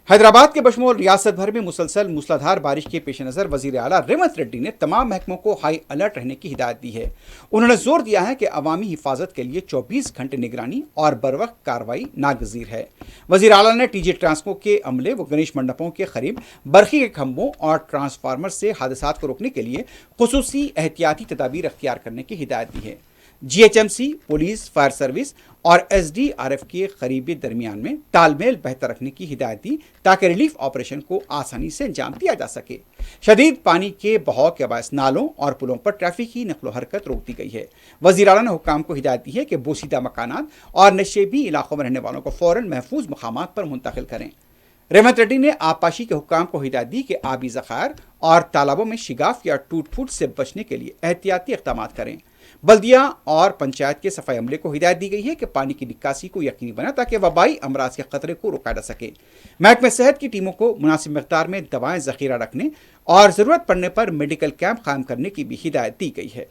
حیدرآباد کے بشمول ریاست بھر میں مسلسل موسلادھار بارش کے پیش نظر وزیر اعلیٰ ریونت ریڈی نے تمام محکموں کو ہائی الرٹ رہنے کی ہدایت دی ہے۔ انہوں نے زور دیا ہے کہ عوامی حفاظت کے لیے 24 گھنٹے نگرانی اور بروقت کارروائی ناگزیر ہے۔ وزیر اعلیٰ نے ٹی جی ٹرانسکو کے عملے و گنیش منڈپوں کے قریب برقی کے کھمبوں اور ٹرانسفارمر سے حادثات کو روکنے کے لیے خصوصی احتیاطی تدابیر اختیار کرنے کی ہدایت دی ہے۔ G H M C, police, fire service اور ایس ڈی آر ایف کے قریبی درمیان میں تال میل بہتر رکھنے کی ہدایت دی تاکہ ریلیف آپریشن کو آسانی سے انجام دیا جا سکے۔ شدید پانی کے بہاؤ کے باعث نالوں اور پلوں پر ٹریفک کی نقل و حرکت روک دی گئی ہے۔ وزیر اعلیٰ نے حکام کو ہدایت دی ہے کہ بوسیدہ مکانات اور نشیبی علاقوں میں رہنے والوں کو فوراً محفوظ مقامات پر منتقل کریں۔ ریونت ریڈی نے آبپاشی کے حکام کو ہدایت دی کہ آبی ذخائر اور تالابوں میں شگاف یا ٹوٹ پھوٹ سے بچنے کے لیے احتیاطی اقدامات کریں۔ بلدیہ اور پنچایت کے صفائی عملے کو ہدایت دی گئی ہے کہ پانی کی نکاسی کو یقینی بنائیں تاکہ وبائی امراض کے خطرے کو روکا جا سکے۔ محکمہ صحت کی ٹیموں کو مناسب مقدار میں دوائیں ذخیرہ رکھنے اور ضرورت پڑنے پر میڈیکل کیمپ قائم کرنے کی بھی ہدایت دی گئی ہے۔